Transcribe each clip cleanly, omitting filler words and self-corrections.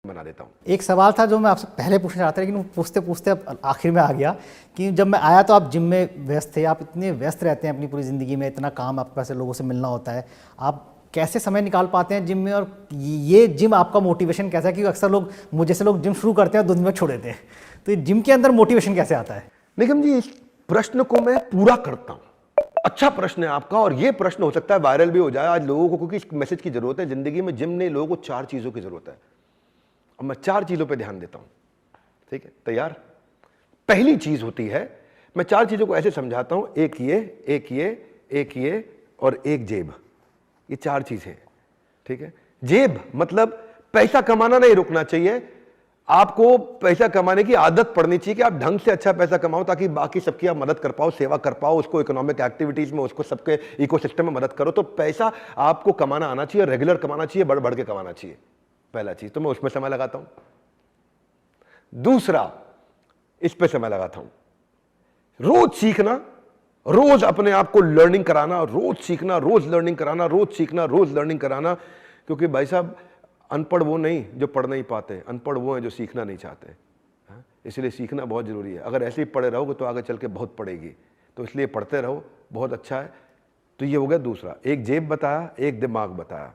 बना देता हूँ। एक सवाल था जो मैं आपसे पहले पूछना चाहता था, लेकिन वो पूछते पूछते अब आखिर में आ गया कि जब मैं आया तो आप जिम में व्यस्त थे। आप इतने व्यस्त रहते हैं अपनी पूरी ज़िंदगी में, इतना काम आपके पास है, लोगों से मिलना होता है, आप कैसे समय निकाल पाते हैं जिम में? और ये जिम आपका मोटिवेशन कैसा है? क्योंकि अक्सर लोग मुझे से लोग जिम शुरू करते हैं और 2 दिन में छोड़ देते हैं, तो ये जिम के अंदर मोटिवेशन कैसे आता है? निगम जी, इस प्रश्न को मैं पूरा करता हूँ। अच्छा प्रश्न है आपका, और ये प्रश्न हो सकता है वायरल भी हो जाए आज लोगों को, क्योंकि इस मैसेज की जरूरत है। जिंदगी में जिम ने लोगों को 4 चीजों की जरूरत है, और मैं 4 चीजों पे ध्यान देता हूं। ठीक है, तैयार? पहली चीज होती है, मैं 4 चीजों को ऐसे समझाता हूं, एक ये, एक ये, एक ये और एक जेब। ये 4 चीजें। ठीक है, जेब मतलब पैसा कमाना नहीं रुकना चाहिए, आपको पैसा कमाने की आदत पड़नी चाहिए कि आप ढंग से अच्छा पैसा कमाओ, ताकि बाकी सबकी आप मदद कर पाओ, सेवा कर पाओ, उसको इकोनॉमिक एक्टिविटीज में, उसको सबके इकोसिस्टम में मदद करो। तो पैसा आपको कमाना आना चाहिए, रेगुलर कमाना चाहिए, बढ़ बढ़ के कमाना चाहिए। पहला चीज, तो मैं उसमें समय लगाता हूं। दूसरा, इस पे समय लगाता हूं, रोज सीखना, रोज अपने आप को लर्निंग कराना, रोज सीखना, रोज लर्निंग कराना, रोज सीखना, रोज लर्निंग कराना। क्योंकि भाई साहब, अनपढ़ वो नहीं जो पढ़ नहीं पाते, अनपढ़ वो हैं जो सीखना नहीं चाहते। इसलिए सीखना बहुत जरूरी है। अगर ऐसे ही पढ़े रहोगे तो आगे चल के बहुत पड़ेगी, तो इसलिए पढ़ते रहो, बहुत अच्छा है। तो ये हो गया दूसरा। एक जेब बताया, एक दिमाग बताया।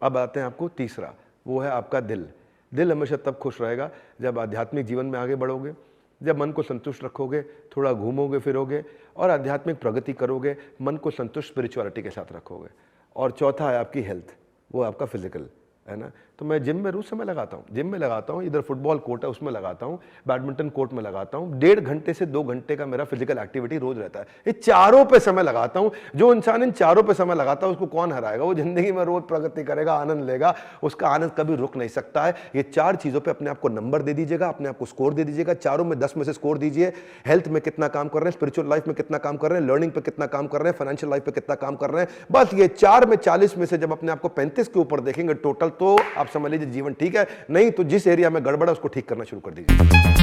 अब आते हैं आपको तीसरा, वो है आपका दिल। दिल हमेशा तब खुश रहेगा जब आध्यात्मिक जीवन में आगे बढ़ोगे, जब मन को संतुष्ट रखोगे, थोड़ा घूमोगे फिरोगे और आध्यात्मिक प्रगति करोगे, मन को संतुष्ट स्पिरिचुअलिटी के साथ रखोगे। और चौथा है आपकी हेल्थ, वो आपका फिजिकल है ना। तो मैं जिम में रोज समय लगाता हूँ, जिम में लगाता हूँ, इधर फुटबॉल कोर्ट है उसमें लगाता हूँ, बैडमिंटन कोर्ट में लगाता हूँ। 1.5 घंटे से 2 घंटे का मेरा फिजिकल एक्टिविटी रोज रहता है। ये चारों पे समय लगाता हूँ। जो इंसान इन चारों पे समय लगाता है उसको कौन हराएगा? वो जिंदगी में रोज प्रगति करेगा, आनंद लेगा, उसका आनंद कभी रुक नहीं सकता है। ये 4 चीजों पर अपने आप को नंबर दे दीजिएगा, अपने आप को स्कोर दे दीजिएगा। चारों में 10 में से स्कोर दीजिए। हेल्थ में कितना काम कर रहे हैं, स्पिरिचुअल लाइफ में कितना काम कर रहे हैं, लर्निंग पे कितना काम कर रहे हैं, फाइनेंशियल लाइफ पे कितना काम कर रहे हैं। बस ये 4 में 40 में से जब अपने आप को 35 के ऊपर देखेंगे टोटल, तो आप समझ लीजिए जीवन ठीक है। नहीं तो जिस एरिया में गड़बड़ है उसको ठीक करना शुरू कर दीजिए।